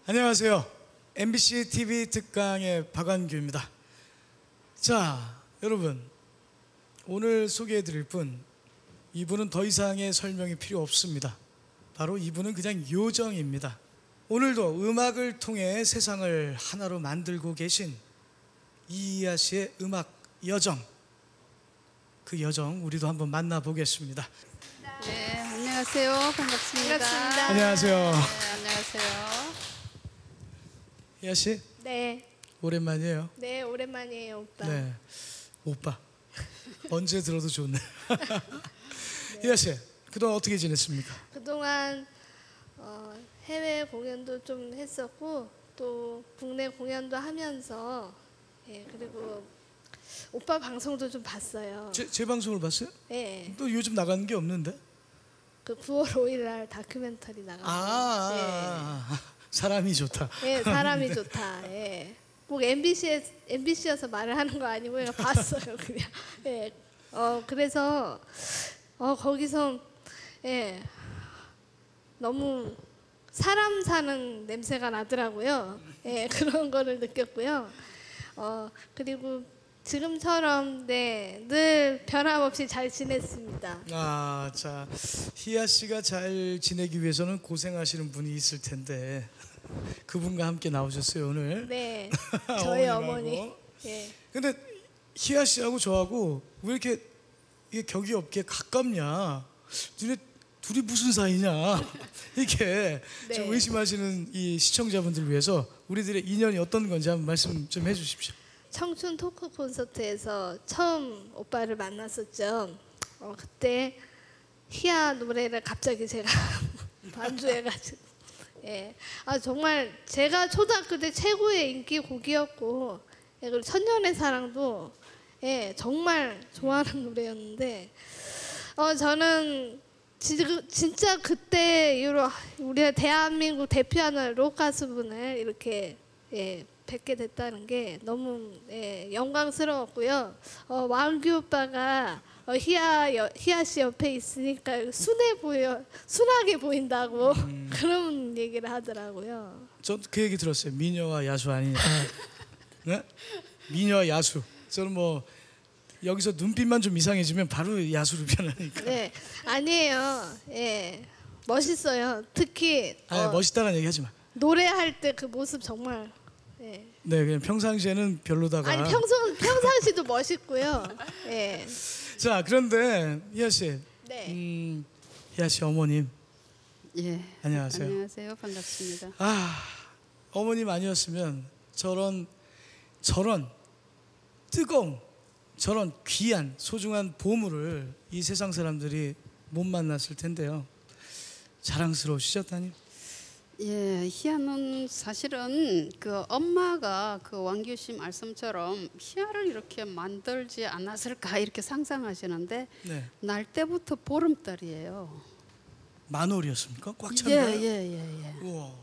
안녕하세요. MBC TV 특강의 박완규입니다. 자, 여러분, 오늘 소개해드릴 분, 이분은 더 이상의 설명이 필요 없습니다. 바로 이분은 그냥 요정입니다. 오늘도 음악을 통해 세상을 하나로 만들고 계신 이희아 씨의 음악 여정, 그 여정 우리도 한번 만나보겠습니다. 네, 안녕하세요. 반갑습니다. 반갑습니다. 안녕하세요. 네, 안녕하세요. 희아 씨, 네, 오랜만이에요. 네 오랜만이에요, 오빠. 네, 오빠. 언제 들어도 좋네. 희아 씨, 그동안 어떻게 지냈습니까? 그동안 해외 공연도 좀 했었고 또 국내 공연도 하면서 그리고 오빠 방송도 좀 봤어요. 제 방송을 봤어요? 네, 또 요즘 나가는 게 없는데? 그 9월 5일 날 다큐멘터리 나가고. 사람이 좋다. 네, 사람이 좋다. 예. 꼭 MBC여서 말을 하는 거 아니고 그냥 봤어요, 그냥. 예. 그래서 거기서 너무 사람 사는 냄새가 나더라고요. 예, 그런 거를 느꼈고요. 그리고 지금처럼 늘 변함없이 잘 지냈습니다. 자, 희아 씨가 잘 지내기 위해서는 고생하시는 분이 있을 텐데 그분과 함께 나오셨어요 오늘. 네, 저희 어머니. 어머님하고. 예. 근데 희아 씨하고 저하고 왜 이렇게 이게 격이 없게 가깝냐? 너네 둘이 무슨 사이냐? 이렇게 네. 좀 의심하시는 이 시청자분들 위해서 우리들의 인연이 어떤 건지 한번 말씀 좀 해주십시오. 청춘 토크 콘서트에서 처음 오빠를 만났었죠. 그때 희아 노래를 갑자기 제가 반주해가지고, 정말 제가 초등학교 때 최고의 인기 곡이었고, 그리고 천년의 사랑도 정말 좋아하는 노래였는데, 저는 진짜 그때 이후로 우리가 대한민국 대표하는 록 가수분을 이렇게 뵙게 됐다는 게 너무 영광스러웠고요. 완규 오빠가 희아 씨 옆에 있으니까 순하게 보인다고 그런 얘기를 하더라고요. 저 그 얘기 들었어요. 미녀와 야수 아니냐? 네? 미녀와 야수. 저는 뭐 여기서 눈빛만 좀 이상해지면 바로 야수로 변하니까. 네, 아니에요. 멋있어요. 특히 멋있다는 얘기 하지 마. 노래할 때 그 모습 정말. 네, 그냥 평상시에는 별로다가. 아니 평상시도 멋있고요. 자, 그런데 희아 씨, 네. 희아 씨 어머님. 예. 안녕하세요. 안녕하세요. 반갑습니다. 어머님 아니었으면 저런 뜨거운, 저런 귀한 소중한 보물을 이 세상 사람들이 못 만났을 텐데요. 자랑스러우시죠, 따님? 예, 희아는 사실은 그 엄마가 그 완규 씨 말씀처럼 희아를 이렇게 만들지 않았을까 이렇게 상상하시는데 네. 날 때부터 보름달이에요. 만월이었습니까? 꽉 찬가요? 예. 우와.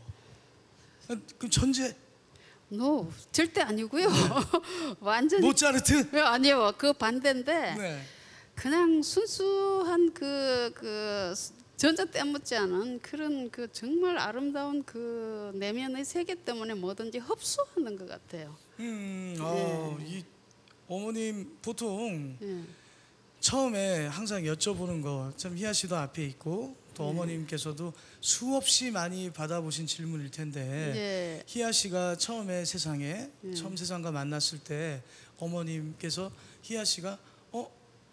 그럼 천재? 노, 절대 아니고요. 완전히 모차르트? 아니요, 그 반대인데 네. 그냥 순수한 그 전자 때묻지 않은 그런 그 정말 아름다운 그 내면의 세계 때문에 뭐든지 흡수하는 것 같아요. 이 어머님 보통 예. 처음에 항상 여쭤보는 거, 참 희아 씨도 앞에 있고 또 어머님께서도 수없이 많이 받아보신 질문일 텐데 예. 희아 씨가 처음에 처음 세상과 만났을 때 어머님께서 희아 씨가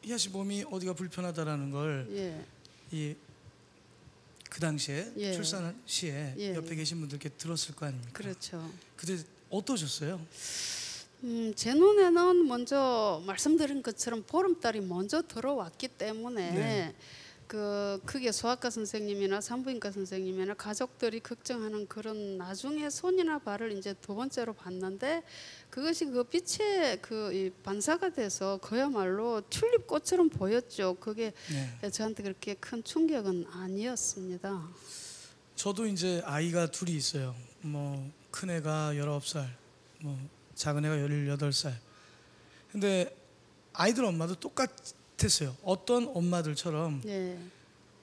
희아 씨 몸이 어디가 불편하다라는 걸 그 당시에 출산 시에 옆에 계신 분들께 들었을 거 아닙니까? 그렇죠. 그때 어떠셨어요? 제 눈에는 먼저 말씀드린 것처럼 보름달이 먼저 들어왔기 때문에 그게 소아과 선생님이나 산부인과 선생님이나 가족들이 걱정하는 그런 나중에 손이나 발을 이제 두 번째로 봤는데 그것이 그 빛의 이 반사가 돼서 그야말로 튤립꽃처럼 보였죠. 그게 저한테 그렇게 큰 충격은 아니었습니다. 저도 이제 아이가 둘이 있어요. 뭐 큰 애가 19살, 뭐 작은 애가 18살. 근데 아이들 엄마도 똑같았어요. 어떤 엄마들처럼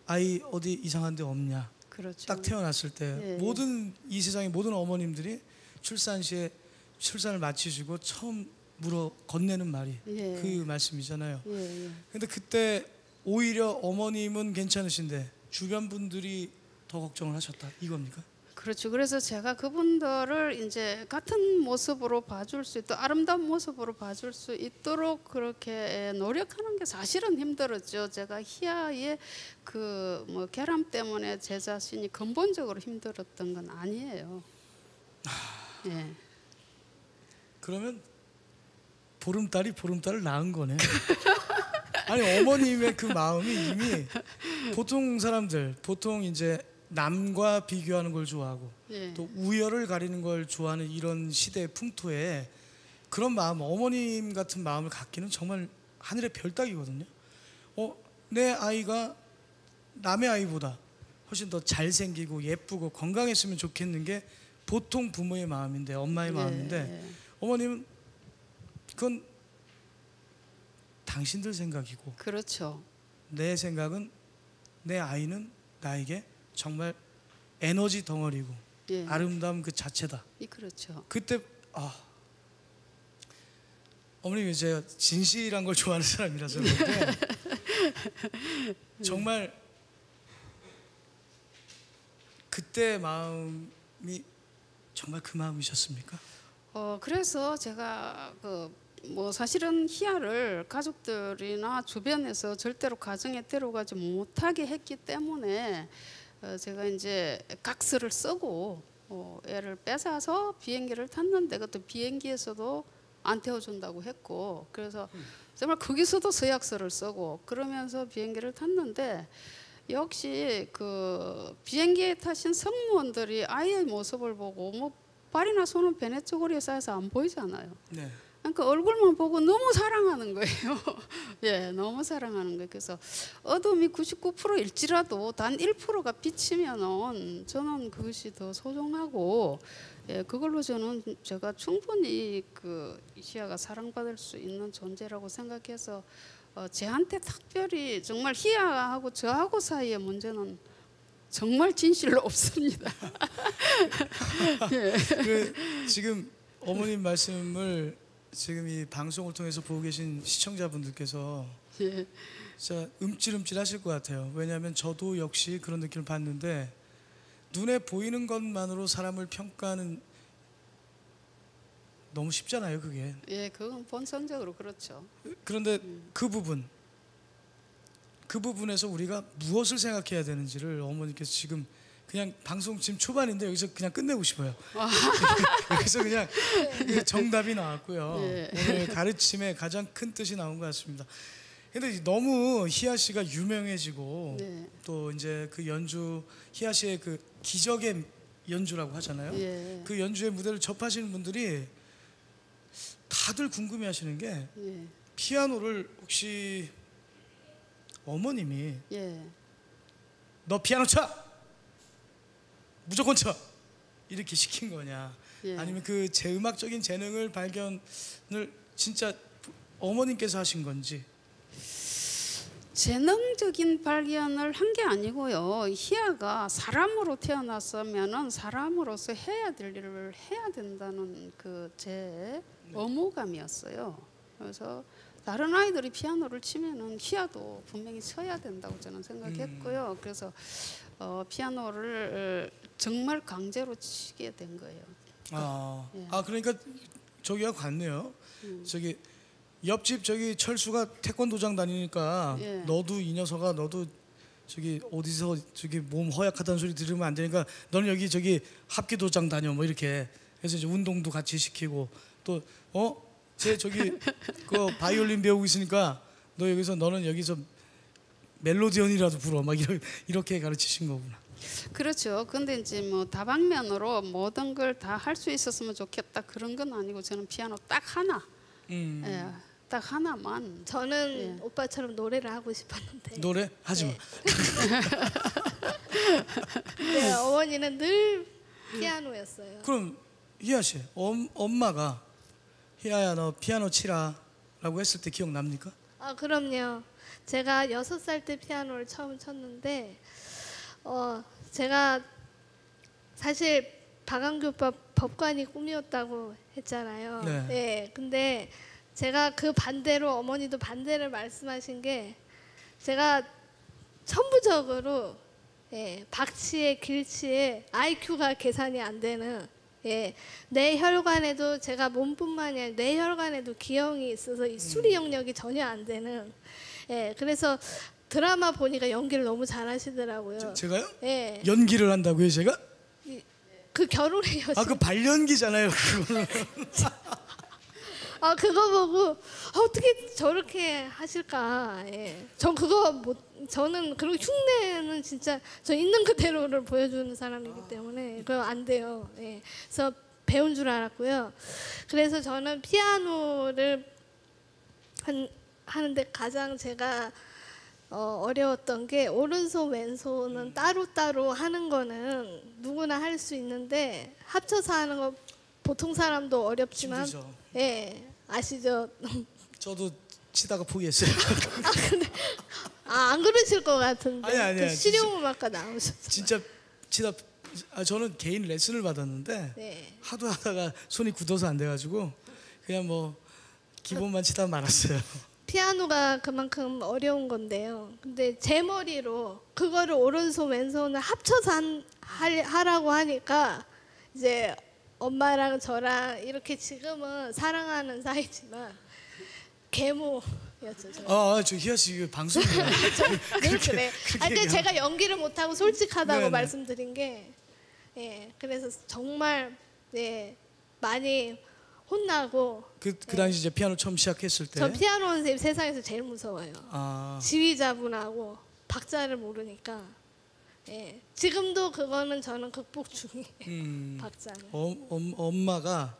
아이 어디 이상한 데 없냐? 그렇죠. 딱 태어났을 때 예. 모든 이 세상의 모든 어머님들이 출산 시에 출산을 마치시고 처음 물어 건네는 말이 예. 그 말씀이잖아요. 예, 예. 근데 그때 오히려 어머님은 괜찮으신데 주변 분들이 더 걱정을 하셨다 이겁니까? 그렇죠. 그래서 제가 그분들을 이제 같은 모습으로 봐줄 수 있도록 아름다운 모습으로 봐줄 수 있도록 그렇게 노력하는 게 사실은 힘들었죠. 제가 희아의 그 뭐 결함 때문에 제 자신이 근본적으로 힘들었던 건 아니에요. 예. 그러면 보름달을 낳은 거네. 아니 어머님의 그 마음이 이미 보통 사람들 보통 이제 남과 비교하는 걸 좋아하고 예. 또 우열을 가리는 걸 좋아하는 이런 시대의 풍토에 그런 마음 어머님 같은 마음을 갖기는 정말 하늘의 별 따기거든요. 내 아이가 남의 아이보다 훨씬 더 잘생기고 예쁘고 건강했으면 좋겠는 게 보통 부모의 마음인데 엄마의 마음인데 예. 어머님은 그건 당신들 생각이고 그렇죠. 내 생각은 내 아이는 나에게 정말 에너지 덩어리고 예. 아름다움 그 자체다. 그렇죠. 그때 어머님이 제가 진실한 걸 좋아하는 사람이라서 그런데 정말 그때 마음이 정말 그 마음이셨습니까? 그래서 제가 뭐 사실은 희아를 가족들이나 주변에서 절대로 가정에 데려가지 못하게 했기 때문에 제가 이제 각서를 쓰고 애를 뺏어서 비행기를 탔는데 그것도 비행기에서도 안 태워준다고 했고 그래서 정말 거기서도 서약서를 쓰고 그러면서 비행기를 탔는데 역시 그 비행기에 타신 승무원들이 아이의 모습을 보고 뭐 발이나 손은 베네 쪼그리에 쌓여서 안 보이잖아요. 네. 그러니까 얼굴만 보고 너무 사랑하는 거예요. 예, 너무 사랑하는 거예요. 그래서 어둠이 99%일지라도 단 1%가 비치면은 저는 그것이 더 소중하고 예, 그걸로 제가 충분히 그 희아가 사랑받을 수 있는 존재라고 생각해서 제한테 특별히 정말 희아하고 저하고 사이의 문제는 정말 진실로 없습니다. 예. 지금 어머님 말씀을 지금 이 방송을 통해서 보고 계신 시청자분들께서 예. 진짜 움찔움찔 하실 것 같아요. 왜냐하면 저도 역시 그런 느낌을 받는데 눈에 보이는 것만으로 사람을 평가하는 너무 쉽잖아요, 그게. 예, 그건 본성적으로 그렇죠. 그런데 그 부분에서 우리가 무엇을 생각해야 되는지를 어머니께서 지금 그냥 방송 지금 초반인데 여기서 그냥 끝내고 싶어요. 여기서 그냥 정답이 나왔고요. 예. 오늘 가르침의 가장 큰 뜻이 나온 것 같습니다. 근데 너무 희아 씨가 유명해지고 네. 또 이제 그 연주 희아 씨의 그 기적의 연주라고 하잖아요. 예. 그 연주의 무대를 접하시는 분들이 다들 궁금해하시는 게 예. 피아노를 혹시 어머님이 예. 너 피아노 쳐! 무조건 쳐! 이렇게 시킨 거냐 예. 아니면 그 제 음악적인 재능을 발견을 진짜 어머님께서 하신 건지 재능적인 발견을 한 게 아니고요. 희아가 사람으로 태어났으면은 사람으로서 해야 될 일을 해야 된다는 그 제 의무감이었어요. 그래서 다른 아이들이 피아노를 치면은 희아도 분명히 쳐야 된다고 저는 생각했고요. 그래서 피아노를 정말 강제로 치게 된 거예요. 아 그러니까 저기가 같네요. 저기 옆집 저기 철수가 태권도장 다니니까 예. 너도 이 녀석아 너도 저기 어디서 저기 몸 허약하다는 소리 들으면 안 되니까 너는 여기 저기 합기도장 다녀 뭐 이렇게 해서 이제 운동도 같이 시키고 또 쟤 저기 그 바이올린 배우고 있으니까 너는 여기서 멜로디언이라도 불어 막 이렇게 가르치신 거구나. 그렇죠. 근데 이제 뭐 다방면으로 모든 걸 다 할 수 있었으면 좋겠다 그런 건 아니고 저는 피아노 딱 하나, 예, 딱 하나만. 저는 오빠처럼 노래를 하고 싶었는데 노래 하지 마. 네, 어머니는 늘 피아노였어요. 그럼 희아 씨, 엄마가 희아야 너 피아노 치라라고 했을 때 기억납니까? 그럼요. 제가 6살 때 피아노를 처음 쳤는데 제가 사실 박완규 오빠 법관이 꿈이었다고 했잖아요. 네. 예, 근데 제가 그 반대로 어머니도 반대를 말씀하신 게 제가 천부적으로 박치에 길치에 IQ가 계산이 안 되는 뇌혈관에도 제가 몸뿐만이 아니라 뇌혈관에도 기형이 있어서 이 수리 영역이 전혀 안 되는 그래서 드라마 보니까 연기를 너무 잘하시더라고요. 제가요? 예. 연기를 한다고요, 제가? 그 결혼의 여신. 그 발연기잖아요, 그거는. 그거 보고 어떻게 저렇게 하실까. 전 그거 저는 그리고 흉내는 진짜 저 있는 그대로를 보여주는 사람이기 때문에 그거 안 돼요. 그래서 배운 줄 알았고요. 그래서 저는 피아노를 하는데 가장 제가 어려웠던 게 오른손 왼손은 따로따로 하는 거는 누구나 할 수 있는데 합쳐서 하는 거 보통 사람도 어렵지만 힘들죠. 아시죠? 저도 치다가 포기했어요. 근데 안 그러실 것 같은데. 아니야. 그 실용음악과 나오셨어요. 진짜 치다 저는 개인 레슨을 받았는데 네. 하도 하다가 손이 굳어서 안 돼가지고 그냥 뭐 기본만 치다 말았어요. 피아노가 그만큼 어려운 건데요. 근데 제 머리로 그거를 오른손 왼손을 합쳐서 하라고 하니까 이제 엄마랑 저랑 이렇게 지금은 사랑하는 사이지만 계모였죠. 저 희아 씨 방송이에요. 늘 그래. 근데 얘기하면. 제가 연기를 못하고 솔직하다고 네네. 말씀드린 게 그래서 정말 많이 혼나고 그 당시 이제 피아노 처음 시작했을 때. 저 피아노 선생님 세상에서 제일 무서워요. 지휘자분하고 박자를 모르니까. 지금도 그거는 저는 극복 중이에요. 박자는. 엄마가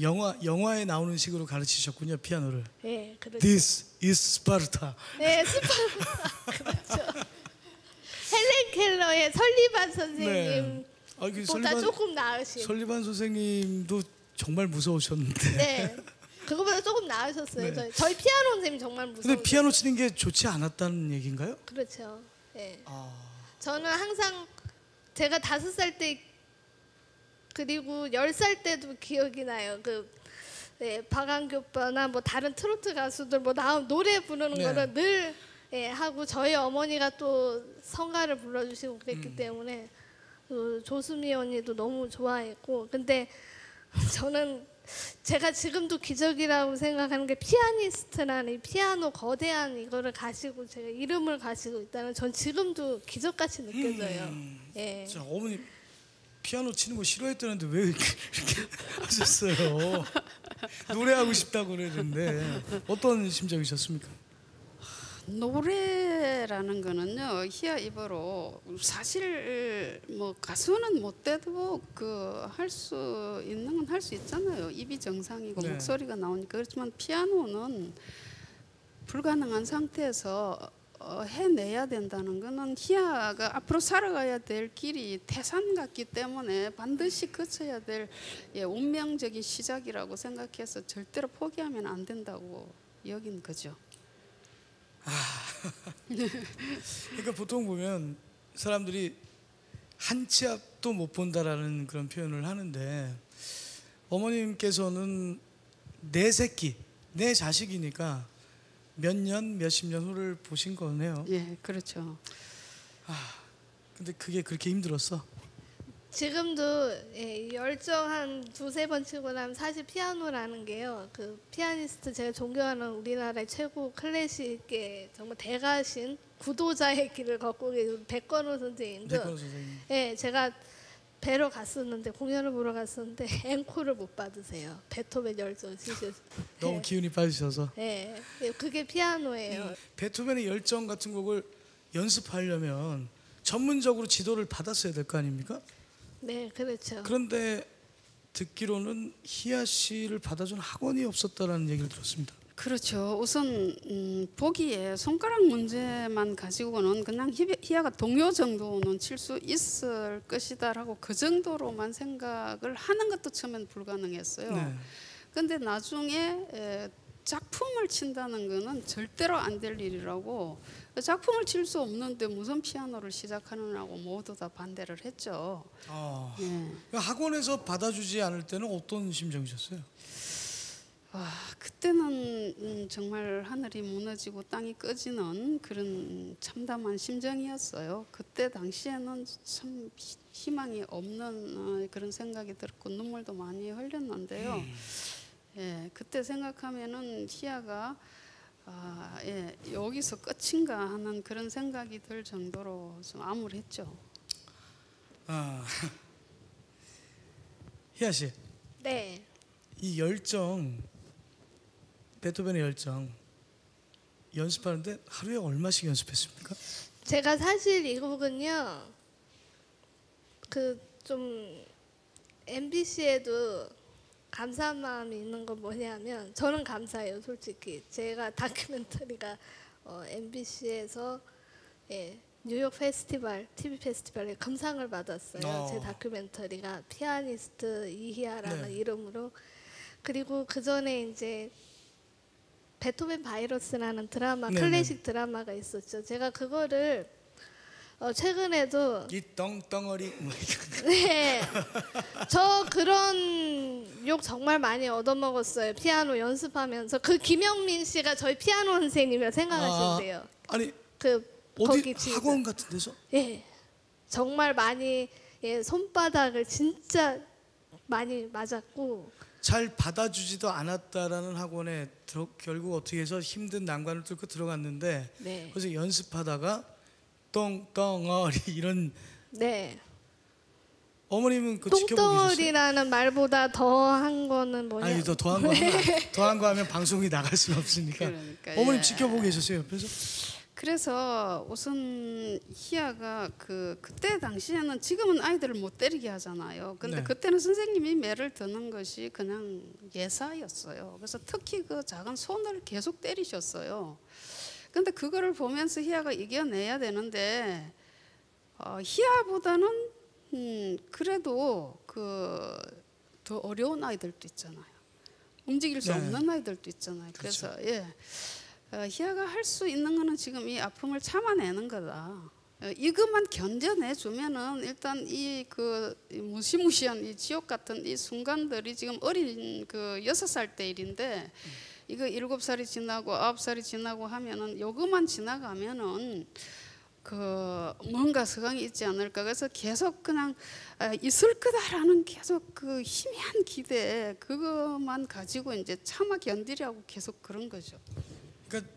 영화에 나오는 식으로 가르치셨군요, 피아노를. 그렇죠. This is Sparta. 그렇죠. 헬렌 켈러의 설리반 선생님 그 보다 조금 나으신. 설리반 선생님도 정말 무서우셨는데. 그거보다 조금 나으셨어요. 네. 저희 피아노 선생님이 정말 무서워요. 근데 피아노 치는 게 좋지 않았다는 얘기인가요? 그렇죠. 저는 항상 제가 5살 때 그리고 10살 때도 기억이 나요. 박완규 오빠나 뭐 다른 트로트 가수들 뭐 나온 노래 부르는 거를 늘 하고 저희 어머니가 또 성가를 불러주시고 그랬기 때문에 조수미 언니도 너무 좋아했고 근데 저는 제가 지금도 기적이라고 생각하는 게 피아니스트라는 이 피아노 거대한 이거를 가지고 제가 이름을 가지고 있다는 전 지금도 기적같이 느껴져요. 자, 어머니 피아노 치는 거 싫어했다는데 왜 이렇게 하셨어요? 노래하고 싶다고 그랬는데 어떤 심정이셨습니까? 노래라는 거는요 희야 입으로 사실 뭐 가수는 못 돼도 할 수 있는 건 할 수 있잖아요. 입이 정상이고 목소리가 나오니까. 그렇지만 피아노는 불가능한 상태에서 해내야 된다는 거는 희야가 앞으로 살아가야 될 길이 태산 같기 때문에 반드시 거쳐야 될 운명적인 시작이라고 생각해서 절대로 포기하면 안 된다고 여긴 거죠. 그러니까 보통 보면 사람들이 한 치 앞도 못 본다라는 그런 표현을 하는데 어머님께서는 내 새끼, 내 자식이니까 몇 년, 몇십 년 후를 보신 거네요. 그렇죠. 근데 그게 그렇게 힘들었어? 지금도 열정 한 2-3번 치고 나면 사실 피아노라는 게요. 그 피아니스트 제가 존경하는 우리나라의 최고 클래식의 정말 대가신 구도자의 길을 걷고 계신 백건호 선생님도 선생님. 제가 뵈러 갔었는데 공연을 보러 갔었는데 앵콜을 못 받으세요. 베토벤 열정 진짜 너무 기운이 빠지셔서. 그게 피아노예요. 베토벤의 열정 같은 곡을 연습하려면 전문적으로 지도를 받았어야 될 거 아닙니까? 네, 그렇죠. 그런데 듣기로는 희아 씨를 받아준 학원이 없었다라는 얘기를 들었습니다. 그렇죠. 우선 보기에 손가락 문제만 가지고는 그냥 희야가 동요 정도는 칠 수 있을 것이다라고 그 정도로만 생각을 하는 것도 처음엔 불가능했어요. 그런데 나중에 작품을 친다는 거는 절대로 안 될 일이라고. 작품을 칠 수 없는데 무슨 피아노를 시작하느냐고 모두 다 반대를 했죠. 네. 학원에서 받아주지 않을 때는 어떤 심정이셨어요? 그때는 정말 하늘이 무너지고 땅이 꺼지는 그런 참담한 심정이었어요. 그때 당시에는 참 희망이 없는 그런 생각이 들었고 눈물도 많이 흘렸는데요. 예, 그때 생각하면은 희야가 여기서 끝인가 하는 그런 생각이 들 정도로 좀 암울했죠. 희야 씨, 네. 이 열정, 베토벤의 열정 연습하는데 하루에 얼마씩 연습했습니까? 제가 사실 이 곡은요, 그 좀 MBC에도 감사한 마음이 있는 건 뭐냐면, 저는 감사해요, 솔직히. 제가 다큐멘터리가 MBC에서 뉴욕 페스티벌, TV 페스티벌에 금상을 받았어요. 제 다큐멘터리가 피아니스트 이희아라는 이름으로. 그리고 그 전에 이제 베토벤 바이러스라는 드라마, 클래식 드라마가 있었죠. 제가 그거를 최근에도 이 덩덩어리 네, 저 그런 욕 정말 많이 얻어먹었어요. 피아노 연습하면서. 그 김영민 씨가 저희 피아노 선생님이라 생각하신대요. 아니 그 어디 거기 학원 같은 데서? 예, 정말 많이 손바닥을 진짜 많이 맞았고. 잘 받아주지도 않았다라는 학원에 결국 어떻게 해서 힘든 난관을 뚫고 들어갔는데 네. 그래서 연습하다가 똥덩어리 이런. 네. 어머님은 그 지켜보고 계셨어요? 똥덩어리라는 말보다 더한 거는 뭐냐? 아니 더한 거 하면 방송이 나갈 수가 없으니까. 그러니까, 어머님 예. 지켜보고 계셨어요 옆에서? 그래서 우선 희아가 그때 당시에는 지금은 아이들을 못 때리게 하잖아요. 근데 네. 그때는 선생님이 매를 드는 것이 그냥 예사였어요. 그래서 특히 그 작은 손을 계속 때리셨어요. 근데 그거를 보면서 희아가 이겨내야 되는데 희아보다는 그래도 더 어려운 아이들도 있잖아요. 움직일 수 네. 없는 아이들도 있잖아요. 그렇죠. 그래서 희아가 할 수 있는 거는 지금 이 아픔을 참아내는 거다. 이것만 견뎌내 주면은 일단 이 무시무시한 이 지옥 같은 이 순간들이 지금 어린 6살 때 일인데 이거 7살이 지나고 9살이 지나고 하면은 요것만 지나가면은 뭔가 서강이 있지 않을까. 그래서 계속 그냥 있을 거다라는 계속 그 희미한 기대 그것만 가지고 이제 참아 견디려고 계속 그런 거죠. 그러니까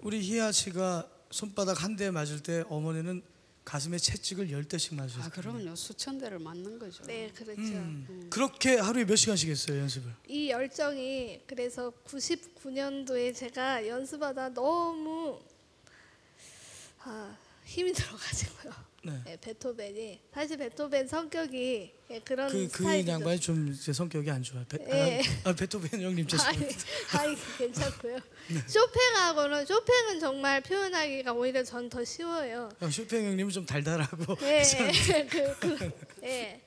우리 희아 씨가 손바닥 한 대 맞을 때 어머니는 가슴에 채찍을 10대씩 맞으셨어요. 그럼요. 수천 대를 맞는 거죠. 네, 그렇죠. 그렇게 하루에 몇 시간씩 했어요 연습을? 이 열정이 그래서 99년도에 제가 연습하다 너무 힘이 들어가지고요. 네. 베토벤이 사실 베토벤 성격이 그런 그 스타일이죠. 양반이 좀 제 성격이 안 좋아요. 베토벤 형님 죄송합니다. 아니 괜찮고요. 쇼팽은 정말 표현하기가 오히려 전 더 쉬워요. 쇼팽 형님은 좀 달달하고. 예.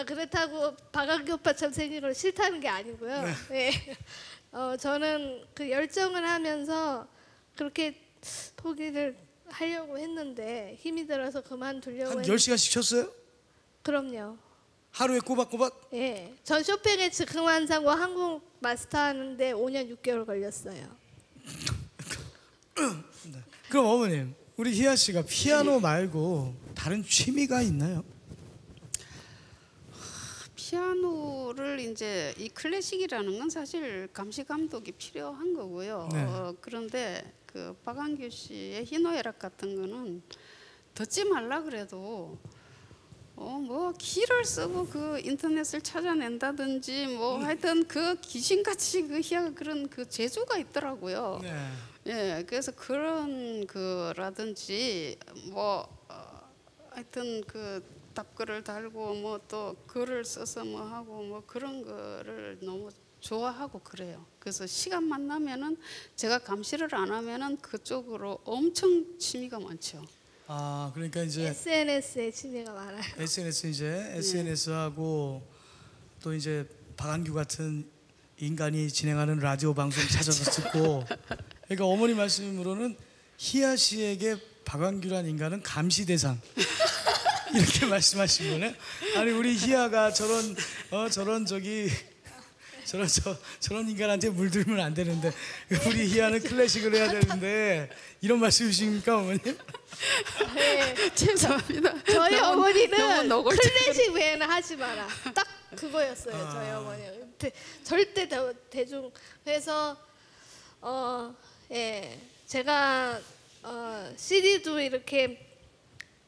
그렇다고 박학기 오빠처럼 생긴 걸 싫다는 게 아니고요. 네. 저는 그 열정을 하면서 그렇게 포기를 하려고 했는데 힘이 들어서 그만두려고 한 했는데 10시간씩 쳤어요? 그럼요. 하루에 꼬박꼬박? 예. 전 쇼팽의 즉흥완성과 한국 마스터하는데 5년 6개월 걸렸어요. 네. 그럼 어머님, 우리 희아 씨가 피아노 말고 다른 취미가 있나요? 피아노를 이제 이 클래식이라는 건 사실 감시 감독이 필요한 거고요. 네. 그런데 박완규 씨의 희노애락 같은 거는 듣지 말라 그래도 뭐 키를 쓰고 인터넷을 찾아낸다든지 뭐 하여튼 귀신같이 희한한 그런 재주가 있더라고요. 네. 예, 그래서 그런 거라든지 뭐 하여튼 답글을 달고 뭐 또 글을 써서 뭐 하고 뭐 그런 거를 너무 좋아하고 그래요. 그래서 시간만 나면은 제가 감시를 안 하면은 그쪽으로 엄청 취미가 많죠. 그러니까 이제 SNS에 취미가 많아요. SNS하고 또 이제 박완규 같은 인간이 진행하는 라디오 방송 찾아서 듣고. 그러니까 어머니 말씀으로는 희아 씨에게 박완규란 인간은 감시 대상 이렇게 말씀하신 거네. 아니 우리 희아가 저런 인간한테 물들면 안 되는데 우리 희아는 클래식을 해야 되는데 이런 말씀이십니까 어머님? 네. 죄송합니다. 저희 너무 어머니는 노골적인- 클래식 외에는 하지 마라. 딱 그거였어요. 저희 어머니. 절대 대중. 그래서 예, 제가 CD도 이렇게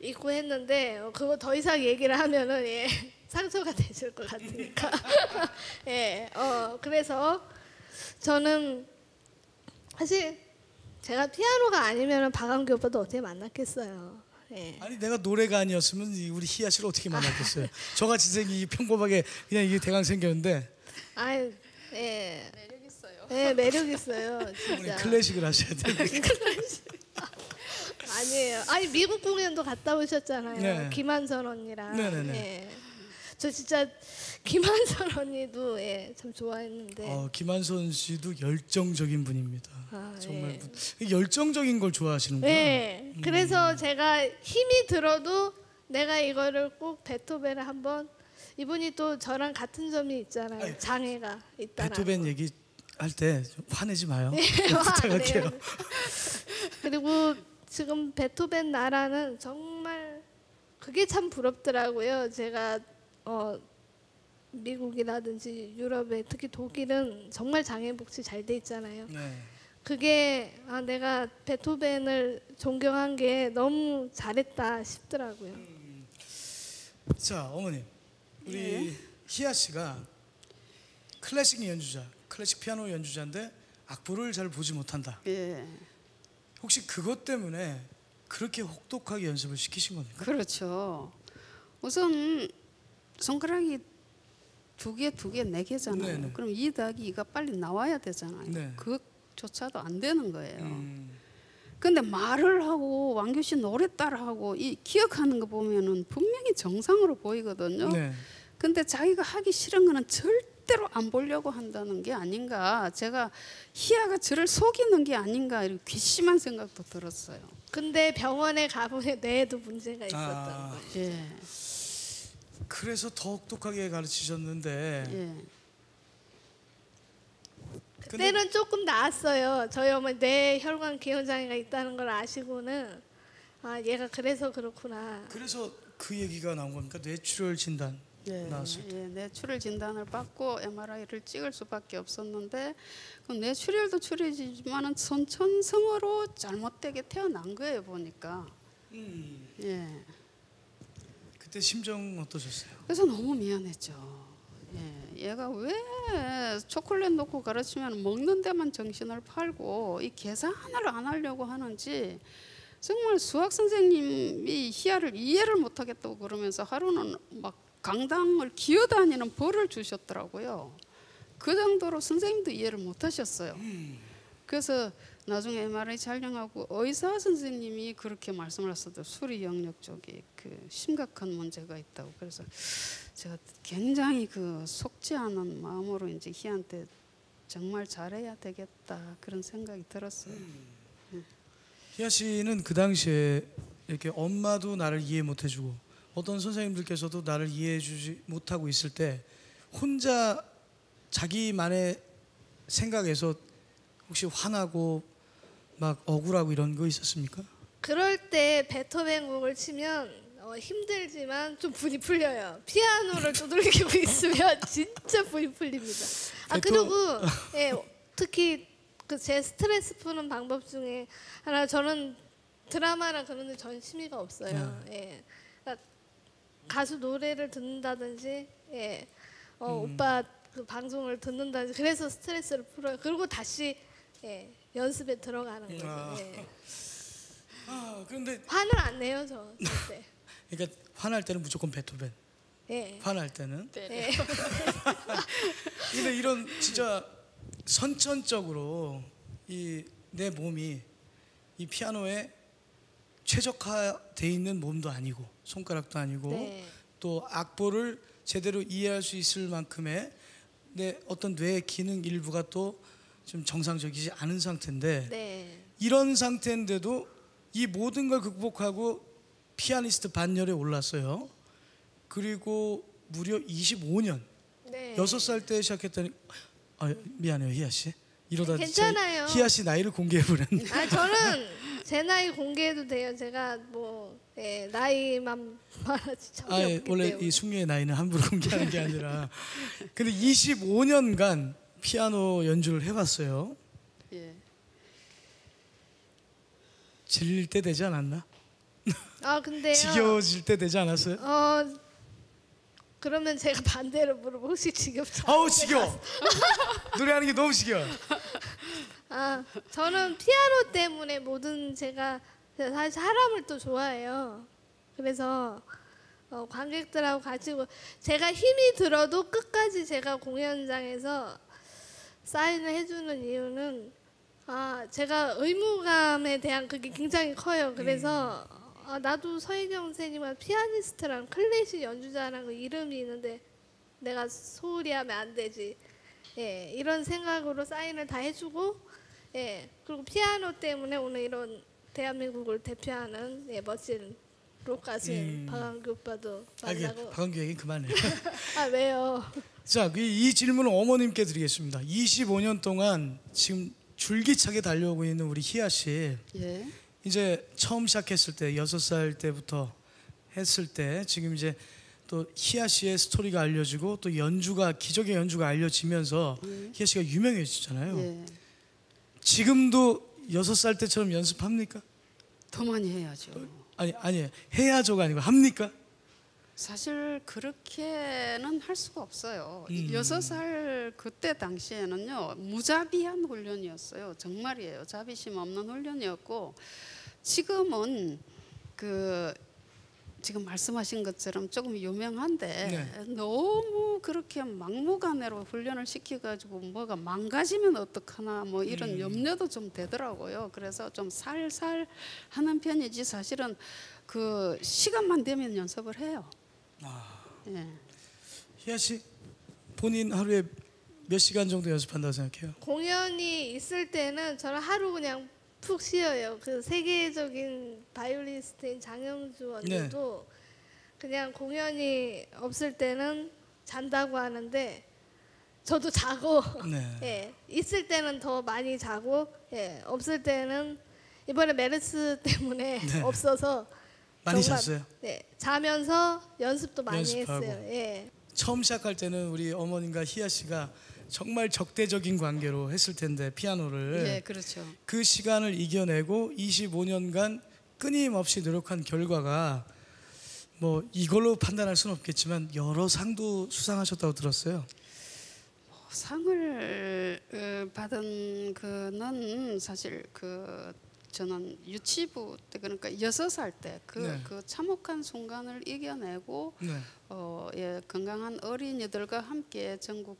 있고 했는데 그거 더 이상 얘기를 하면은 예, 상처가 되실 것 같으니까. 예, 그래서 저는 사실 제가 피아노가 아니면 박완규 오빠도 어떻게 만났겠어요. 예. 아니 내가 노래가 아니었으면 우리 희아 씨를 어떻게 만났겠어요? 저같이 생기 평범하게 그냥 이게 대강 생겼는데 아유, 예. 매력 있어요. 네, 매력 있어요. 어머니 진짜. 클래식을 하셔야 돼요. 아니에요. 아니 미국 공연도 갔다 오셨잖아요. 네. 김한선 언니랑. 네네네. 예. 저 진짜 김한선 언니도 예, 참 좋아했는데. 김한선 씨도 열정적인 분입니다. 아, 정말 예. 열정적인 걸 좋아하시는구나. 네. 그래서 제가 힘이 들어도 내가 이거를 꼭 베토벤을 한번 이분이 또 저랑 같은 점이 있잖아요. 아니, 장애가 있다는. 베토벤 얘기 할 때 화내지 마요. 네, 부탁할게요. 네. 그리고 지금 베토벤 나라는 정말 그게 참 부럽더라고요. 제가 미국이라든지 유럽에 특히 독일은 정말 장애인 복지 잘 돼 있잖아요. 네. 그게 내가 베토벤을 존경한 게 너무 잘했다 싶더라고요. 자 어머님 우리 네. 희아 씨가 클래식 연주자, 클래식 피아노 연주자인데 악보를 잘 보지 못한다. 예, 혹시 그것 때문에 그렇게 혹독하게 연습을 시키신 겁니까? 그렇죠. 우선 손가락이 두 개, 네 개잖아요. 네네. 그럼 2 더하기 2가 빨리 나와야 되잖아요. 네. 그것조차도 안 되는 거예요. 음, 근데 말을 하고 왕규 씨 노래 따라하고 이 기억하는 거 보면은 분명히 정상으로 보이거든요. 네. 근데 자기가 하기 싫은 거는 절대로 안 보려고 한다는 게 아닌가. 제가 희아가 저를 속이는 게 아닌가 이런 괘씸한 생각도 들었어요. 근데 병원에 가보니 뇌에도 문제가 있었던 아. 거죠. 예, 그래서 더 혹독하게 가르치셨는데 예. 그때는 조금 나았어요. 저희 어머니 뇌 혈관 기형 장애가 있다는 걸 아시고는 얘가 그래서 그렇구나. 그래서 그 얘기가 나온 겁니까? 뇌출혈 진단 나왔을 때. 예, 뇌출혈 진단을 받고 MRI를 찍을 수밖에 없었는데 그 뇌출혈도 출혈이지만은 선천성으로 잘못되게 태어난 거예요 보니까. 예. 그때 심정 어떠셨어요? 그래서 너무 미안했죠. 예, 얘가 왜 초콜릿 놓고 가르치면 먹는 데만 정신을 팔고 이 계산을 안 하려고 하는지 정말 수학 선생님이 희아를 이해를 못 하겠다고 그러면서 하루는 막 강당을 기어다니는 벌을 주셨더라고요. 그 정도로 선생님도 이해를 못 하셨어요. 그래서 나중에 MRI 촬영하고 의사 선생님이 그렇게 말씀을 하셨어요. 수리 영역 쪽에 그 심각한 문제가 있다고. 그래서 제가 굉장히 그 속지 않은 마음으로 이제 희한테 정말 잘해야 되겠다 그런 생각이 들었어요. 희아 씨는 그 당시에 이렇게 엄마도 나를 이해 못 해주고 어떤 선생님들께서도 나를 이해해주지 못하고 있을 때 혼자 자기만의 생각에서 혹시 화나고 막 억울하고 이런 거 있었습니까? 그럴 때 베토벤 곡을 치면 힘들지만 좀 분이 풀려요. 피아노를 두들기고 있으면 진짜 분이 풀립니다. 그리고 예, 특히 그 제 스트레스 푸는 방법 중에 하나 저는 드라마나 그런 데 전 취미가 없어요. 예. 그러니까 가수 노래를 듣는다든지 예. 오빠 그 방송을 듣는다든지 그래서 스트레스를 풀어요. 그리고 다시 예, 연습에 들어가는 거죠. 예. 그런데 화는 안 내요 저 절대. 그러니까 화날 때는 무조건 베토벤. 예. 화날 때는. 예. 근데 이런 진짜 선천적으로 이 내 몸이 이 피아노에 최적화돼 있는 몸도 아니고 손가락도 아니고 네. 또 악보를 제대로 이해할 수 있을 만큼의 내 어떤 뇌의 기능 일부가 또 좀 정상적이지 않은 상태인데 네. 이런 상태인데도 이 모든 걸 극복하고 피아니스트 반열에 올랐어요. 그리고 무려 25년, 네. 6살 때 시작했더니 미안해요 희아 씨. 이러다 괜찮아요. 희아 씨 나이를 공개해버렸네. 아 저는 제 나이 공개해도 돼요. 제가 뭐 나이만 말하지 전혀 없기 원래 때문에. 이 숙녀의 나이는 함부로 공개하는 게 아니라. 근데 25년간 피아노 연주를 해봤어요. 예. 질릴 때 되지 않았나? 아 근데요. 지겨워질 때 되지 않았어요? 그러면 제가 반대로 물어보 혹시 지겹지? 아우 지겨워. 노래하는 게 너무 지겨워. 아 저는 피아노 때문에 모든 제가 사실 사람을 또 좋아해요. 그래서 관객들하고 같이 제가 힘이 들어도 끝까지 제가 공연장에서 사인을 해주는 이유는 제가 의무감에 대한 그게 굉장히 커요. 그래서 나도 서혜경 선생님과 피아니스트랑 클래식 연주자라는 그 이름이 있는데 내가 소홀히 하면 안 되지. 예, 이런 생각으로 사인을 다 해주고, 예, 그리고 피아노 때문에 오늘 이런 대한민국을 대표하는 멋진 록 가수인 박완규 오빠도 만나고. 박완규 얘기 그만해. 아 왜요? 자, 이 질문은 어머님께 드리겠습니다. 25년 동안 지금 줄기차게 달려오고 있는 우리 희아 씨. 예. 이제 처음 시작했을 때 6살 때부터 했을 때 지금 이제 또 희아 씨의 스토리가 알려지고 또 연주가 기적의 연주가 알려지면서 희아 씨가 유명해지잖아요. 예. 지금도 6살 때처럼 연습합니까? 더 많이 해야죠. 아니 해야죠가 아니고 합니까? 사실 그렇게는 할 수가 없어요. 6살 그때 당시에는요 무자비한 훈련이었어요. 정말이에요. 자비심 없는 훈련이었고 지금은 지금 말씀하신 것처럼 조금 유명한데 네. 너무 그렇게 막무가내로 훈련을 시켜가지고 뭐가 망가지면 어떡하나 뭐 이런 염려도 좀 되더라고요. 그래서 좀 살살 하는 편이지 사실은 그 시간만 되면 연습을 해요. 예. 희아 씨 본인 하루에 몇 시간 정도 연습한다고 생각해요? 공연이 있을 때는 저는 하루 그냥 푹 쉬어요. 그 세계적인 바이올리니스트인 장영주 언니도 그냥 공연이 없을 때는 잔다고 하는데 저도 자고 예, 있을 때는 더 많이 자고 없을 때는 이번에 메르스 때문에 없어서 많이 정말, 잤어요? 네, 자면서 연습도 많이 연습하고. 했어요. 예. 처음 시작할 때는 우리 어머님과 희아 씨가 정말 적대적인 관계로 했을 텐데 피아노를 예, 그렇죠. 그 시간을 이겨내고 25년간 끊임없이 노력한 결과가 뭐 이걸로 판단할 수는 없겠지만 여러 상도 수상하셨다고 들었어요. 상을 받은 거는 사실 저는 유치부 때 그러니까 6살 때 그 참혹한 순간을 이겨내고 건강한 어린이들과 함께 전국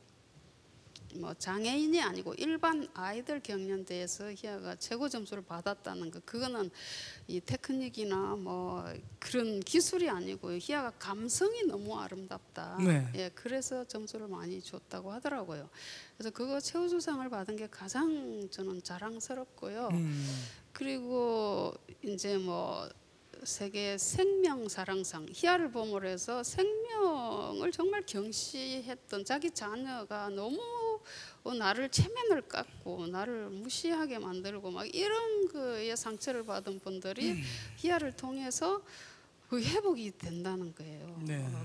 뭐 장애인이 아니고 일반 아이들 경연대회에서 희아가 최고 점수를 받았다는 거 그거는 이 테크닉이나 뭐 그런 기술이 아니고 희아가 감성이 너무 아름답다. 예, 그래서 점수를 많이 줬다고 하더라고요. 그래서 그거 최우수상을 받은 게 가장 저는 자랑스럽고요. 그리고 이제 뭐 세계 생명사랑상 희아를 보물로 해서 생명을 정말 경시했던 자기 자녀가 너무 나를 체면을 깎고 나를 무시하게 만들고 막 이런 거에 상처를 받은 분들이 희아를 통해서 회복이 된다는 거예요.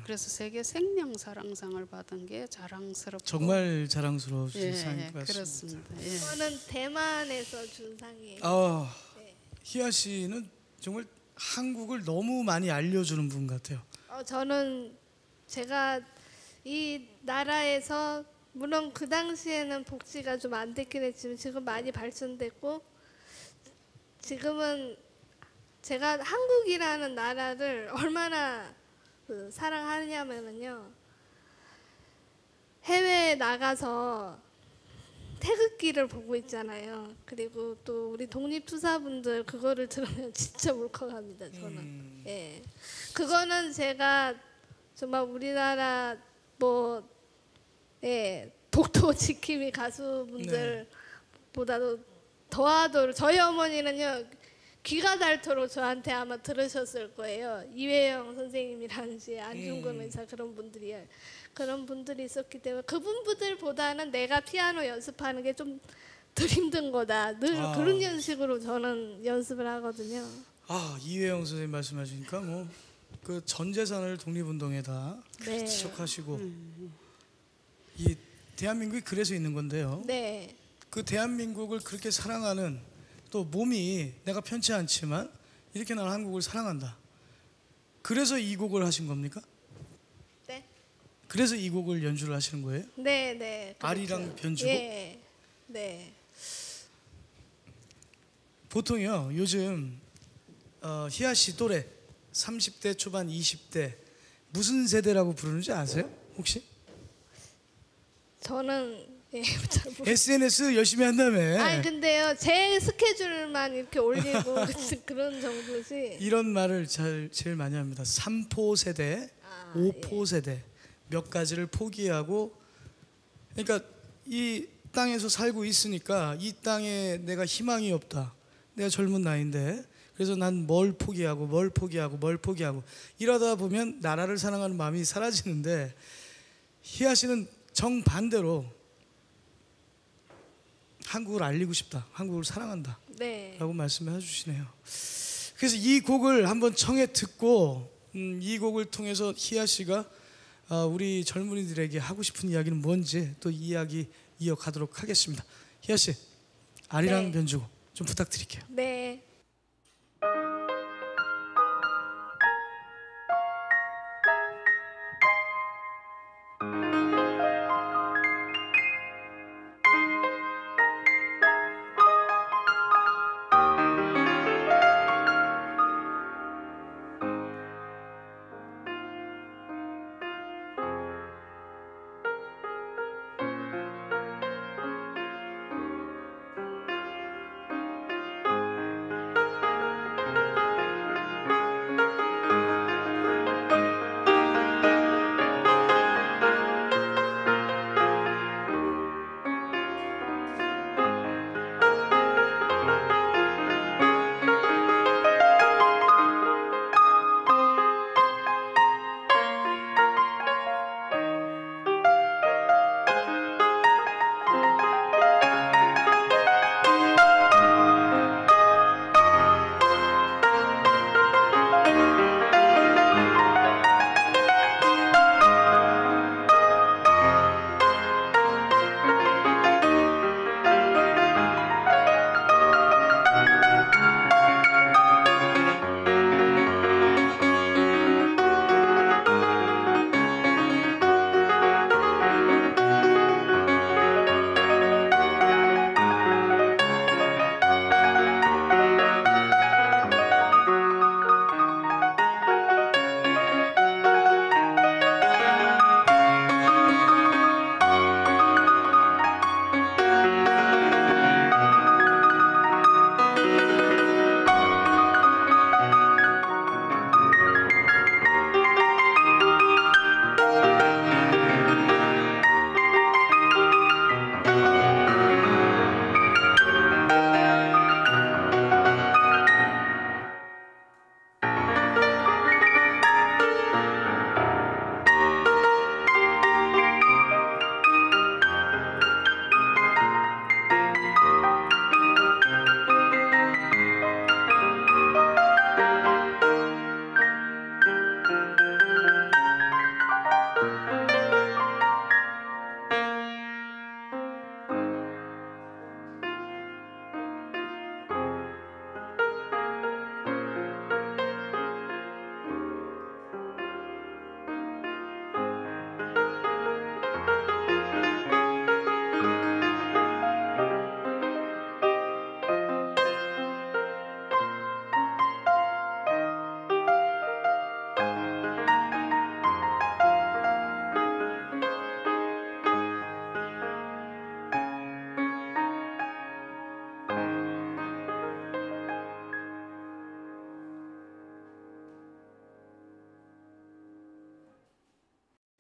그래서 세계 생명사랑상을 받은 게 자랑스럽고 정말 자랑스러우신 상인 것 같습니다. 그렇습니다. 예. 저는 대만에서 준 상이에요. 희아 씨는 정말 한국을 너무 많이 알려주는 분 같아요. 저는 제가 이 나라에서 물론 그 당시에는 복지가 좀 안 됐긴 했지만 지금 많이 발전됐고 지금은 제가 한국이라는 나라를 얼마나 사랑하냐면요 해외에 나가서 태극기를 보고 있잖아요. 그리고 또 우리 독립투사분들 그거를 들으면 진짜 울컥합니다. 저는. 예, 그거는 제가 정말 우리나라 독도 지킴이 가수분들보다도 더하도록 저희 어머니는요 귀가 닳도록 저한테 아마 들으셨을 거예요. 이회영 선생님이라든지 안중근 의사 그런 분들이요. 그런 분들이 있었기 때문에 그분들보다는 내가 피아노 연습하는 게 좀 덜 힘든 거다. 늘 그런 식으로 저는 연습을 하거든요. 이회영 선생님 말씀하시니까 뭐 그 전 재산을 독립운동에다 네. 지척하시고 이 대한민국이 그래서 있는 건데요. 네. 그 대한민국을 그렇게 사랑하는 또 몸이 내가 편치 않지만 이렇게 나는 한국을 사랑한다. 그래서 이 곡을 하신 겁니까? 네. 그래서 이 곡을 연주를 하시는 거예요? 네, 네. 그렇죠. 아리랑 변주곡? 예. 네. 보통요 요즘 희아 씨 또래 30대 초반 20대 무슨 세대라고 부르는지 아세요? 혹시? 저는 잘 모르겠어요. SNS 열심히 한다며. 아니 근데요 제 스케줄만 이렇게 올리고 그런 정도지. 이런 말을 제일 많이 합니다. 3포 세대, 5포 세대 몇 가지를 포기하고 그러니까 이 땅에서 살고 있으니까 이 땅에 내가 희망이 없다. 내가 젊은 나이인데 그래서 난 뭘 포기하고 이러다 보면 나라를 사랑하는 마음이 사라지는데 희아 씨는 정반대로 한국을 알리고 싶다. 한국을 사랑한다. 네. 라고 말씀해 주시네요. 그래서 이 곡을 한번 청해 듣고 이 곡을 통해서 희아 씨가 우리 젊은이들에게 하고 싶은 이야기는 뭔지 또 이야기 이어가도록 하겠습니다. 희아 씨, 아리랑 네. 변주곡 좀 부탁드릴게요. 네.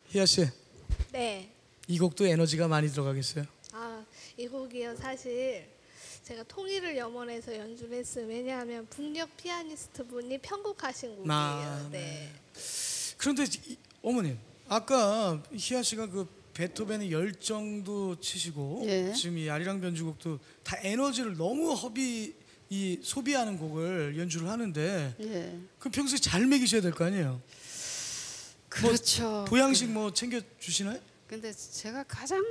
희아 씨, 네. 이 곡도 에너지가 많이 들어가겠어요? 이 곡이요 사실 제가 통일을 염원해서 연주를 했어요. 왜냐하면 북녘 피아니스트 분이 편곡하신 곡이에요. 아, 네. 그런데 어머님 아까 희아 씨가 그 베토벤의 열정도 치시고 예. 지금 이 아리랑 변주곡도 다 에너지를 너무 소비하는 곡을 연주를 하는데 예. 그 평소에 잘 먹이셔야 될 거 아니에요? 그렇죠. 보양식 뭐 챙겨 주시나요? 근데 제가 가장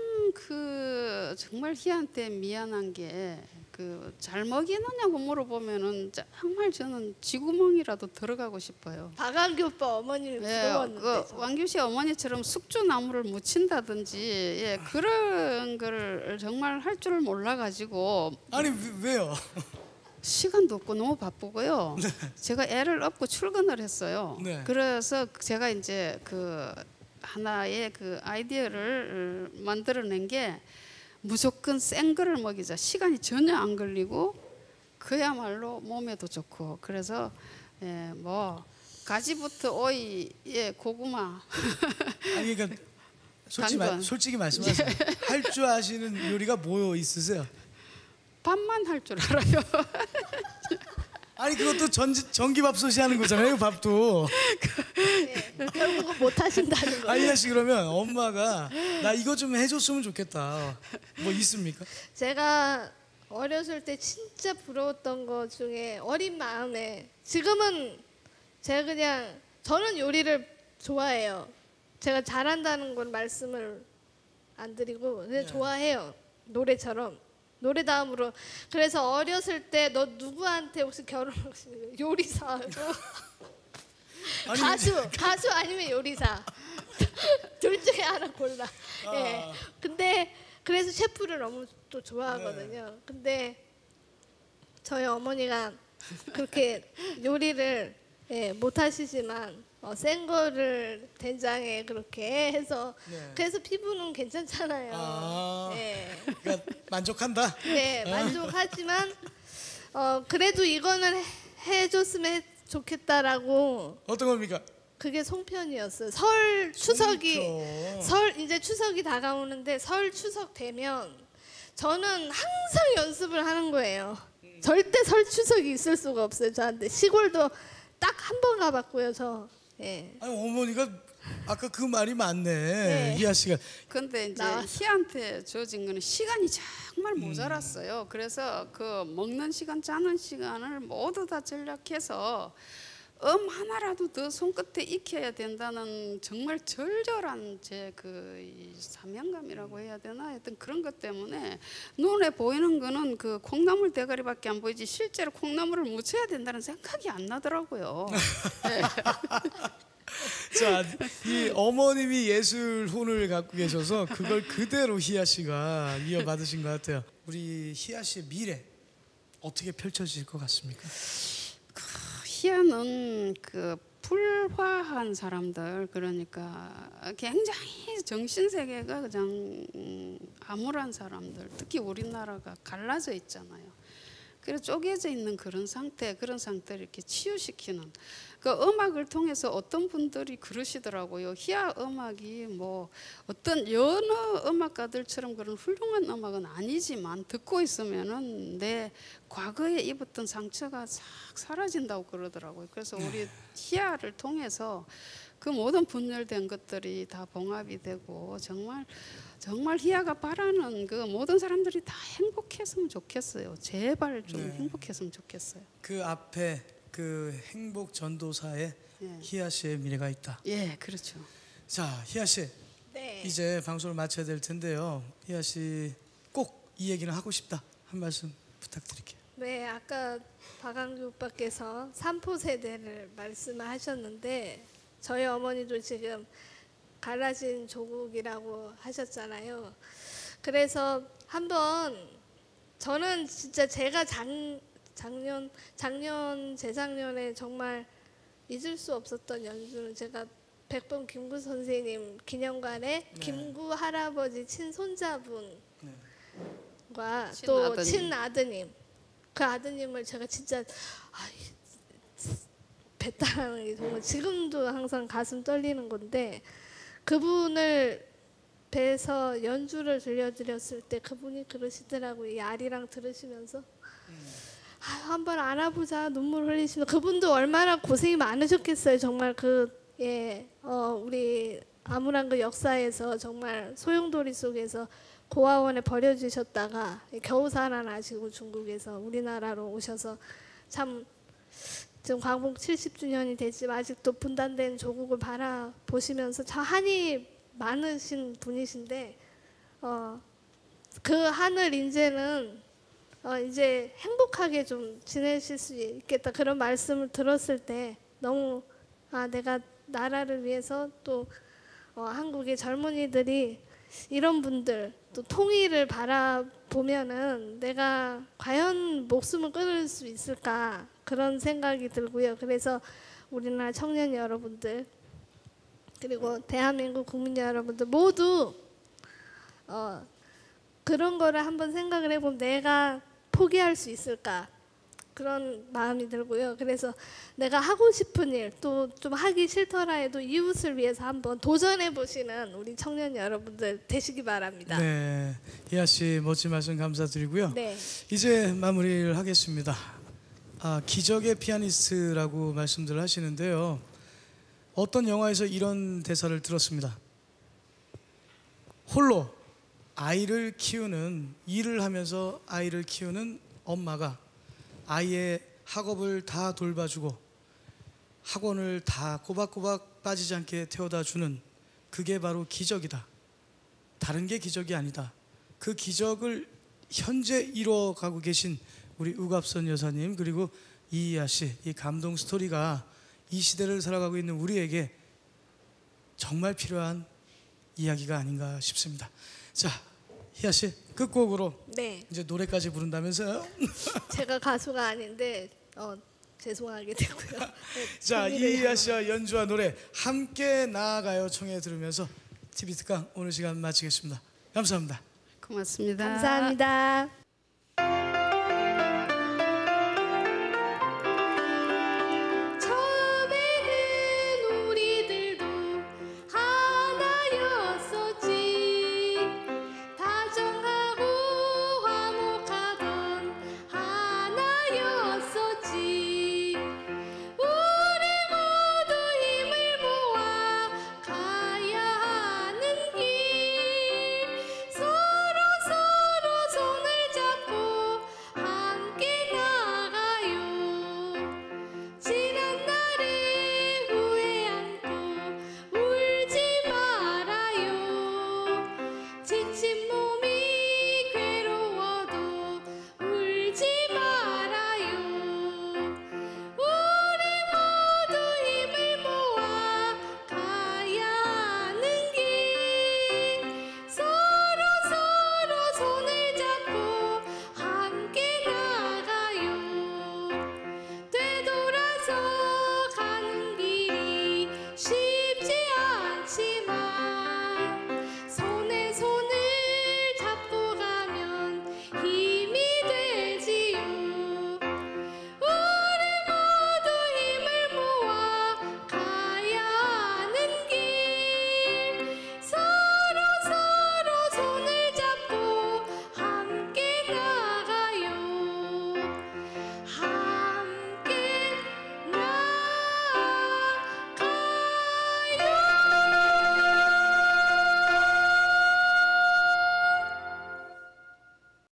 정말 희한테 미안한 게 잘 먹이느냐고 물어보면은 정말 저는 쥐구멍이라도 들어가고 싶어요. 박완규 오빠 어머님이 예, 부러웠는데 왕규 씨 어머니처럼 숙주나무를 묻힌다든지 그런 걸 정말 할 줄 몰라가지고 아니 왜요? 시간도 없고 너무 바쁘고요. 네. 제가 애를 업고 출근을 했어요. 네. 그래서 제가 이제 하나의 아이디어를 만들어낸 게 무조건 생 거를 먹이자. 시간이 전혀 안 걸리고 그야말로 몸에도 좋고. 그래서 뭐 가지부터 오이, 고구마. 아니 그러니까 당근. 솔직히 말씀하세요. 할 줄 아시는 요리가 뭐 있으세요? 밥만 할 줄 알아요. 아니 그것도 전기밥솥이 하는 거잖아요. 밥도. 네, 결국은 못 하신다는 거예요. 아이나 씨 그러면 엄마가 나 이거 좀 해줬으면 좋겠다. 뭐 있습니까? 제가 어렸을 때 진짜 부러웠던 것 중에 어린 마음에 지금은 제가 그냥 저는 요리를 좋아해요. 제가 잘한다는 건 말씀을 안 드리고 그냥 네. 좋아해요. 노래처럼. 노래 다음으로 그래서 어렸을 때 너 누구한테 혹시 결혼하시는 요리사하고 아니, 가수 아니면 요리사 둘 중에 하나 골라. 예. 근데 그래서 셰프를 너무 또 좋아하거든요. 근데 저희 어머니가 그렇게 요리를 못 하시지만 센 거를 된장에 그렇게 해서 네. 그래서 피부는 괜찮잖아요. 아. 예. 그러니까 만족한다. 네, 만족하지만 그래도 이거는 해줬으면 좋겠다라고. 어떤 겁니까? 그게 송편이었어요. 설 추석이 송편. 이제 추석이 다가오는데 설 추석 되면 저는 항상 연습을 하는 거예요. 절대 설 추석이 있을 수가 없어요. 저한테 시골도 딱 한 번 가봤고요. 저. 예. 아니 어머니가 아까 그 말이 맞네. 네. 희아 씨가 근데 이제 나왔어. 희한테 주어진 거는 시간이 정말 모자랐어요. 그래서 먹는 시간, 자는 시간을 모두 다 전략해서 하나라도 더 손끝에 익혀야 된다는 정말 절절한 제 이 사명감이라고 해야 되나 하여튼 그런 것 때문에 눈에 보이는 거는 콩나물 대가리밖에 안 보이지 실제로 콩나물을 무쳐야 된다는 생각이 안 나더라고요. 네. 자, 이 어머님이 예술 혼을 갖고 계셔서 그걸 그대로 희아 씨가 이어받으신 것 같아요. 우리 희아 씨의 미래 어떻게 펼쳐질 것 같습니까? 희아는 불화한 사람들 그러니까 굉장히 정신 세계가 그냥 암울한 사람들 특히 우리나라가 갈라져 있잖아요. 그래서 쪼개져 있는 그런 상태를 이렇게 치유시키는 음악을 통해서 어떤 분들이 그러시더라고요. 희아 음악이 뭐 어떤 여러 음악가들처럼 그런 훌륭한 음악은 아니지만 듣고 있으면은 내 과거에 입었던 상처가 싹 사라진다고 그러더라고요. 그래서 우리 희아를 통해서 그 모든 분열된 것들이 다 봉합이 되고 정말 희아가 바라는 모든 사람들이 다 행복했으면 좋겠어요. 제발 좀 행복했으면 좋겠어요. 그 앞에 그 행복 전도사에 희아 씨의 미래가 있다. 예, 그렇죠. 자, 희아 씨 네. 이제 방송을 마쳐야 될 텐데요. 희아 씨 꼭 이 얘기는 하고 싶다 한 말씀 부탁드릴게요. 네, 아까 박완규 오빠께서 삼포 세대를 말씀하셨는데 저희 어머니도 지금 갈라진 조국이라고 하셨잖아요. 그래서 한번 저는 진짜 제가 작년 재작년에 정말 잊을 수 없었던 연주는 제가 백범 김구 선생님 기념관에 김구 할아버지 친손자분과 또 친아드님 그 아드님을 제가 진짜 뵀다라는 게 정말 지금도 항상 가슴 떨리는 건데 그분을 앞에서 연주를 들려드렸을 때 그분이 그러시더라고요. 이 아리랑 들으시면서 한번 알아보자 눈물 흘리시면 그분도 얼마나 고생이 많으셨겠어요. 정말 우리 아무랑그 역사에서 정말 소용돌이 속에서 고아원에 버려지셨다가 겨우 살아나시고 중국에서 우리나라로 오셔서 참 지금 광복 70주년이 됐지만 아직도 분단된 조국을 바라보시면서 참 한이 많으신 분이신데 그 하늘 이제는 이제 행복하게 좀 지내실 수 있겠다 그런 말씀을 들었을 때 너무 내가 나라를 위해서 또 한국의 젊은이들이 이런 분들 또 통일을 바라보면은 내가 과연 목숨을 끊을 수 있을까 그런 생각이 들고요. 그래서 우리나라 청년 여러분들 그리고 대한민국 국민 여러분들 모두 그런 거를 한번 생각을 해보면 내가 포기할 수 있을까 그런 마음이 들고요. 그래서 내가 하고 싶은 일 또 좀 하기 싫더라 해도 이웃을 위해서 한번 도전해 보시는 우리 청년 여러분들 되시기 바랍니다. 네, 희아 씨 멋진 말씀 감사드리고요. 네. 이제 마무리를 하겠습니다. 기적의 피아니스트라고 말씀들 하시는데요. 어떤 영화에서 이런 대사를 들었습니다. 홀로 아이를 키우는 일을 하면서 아이를 키우는 엄마가 아이의 학업을 다 돌봐주고 학원을 다 꼬박꼬박 빠지지 않게 태워다 주는 그게 바로 기적이다. 다른 게 기적이 아니다. 그 기적을 현재 이루어가고 계신 우리 우갑선 여사님 그리고 이희아 씨, 이 감동 스토리가 이 시대를 살아가고 있는 우리에게 정말 필요한 이야기가 아닌가 싶습니다. 자, 희아 씨 끝곡으로 네. 이제 노래까지 부른다면서요? 제가 가수가 아닌데 죄송하게 되고요. 네, 자, 준비를 이희아 씨와 연주와 노래 함께 나아가요 청해 들으면서 TV 특강 오늘 시간 마치겠습니다. 감사합니다. 고맙습니다. 감사합니다.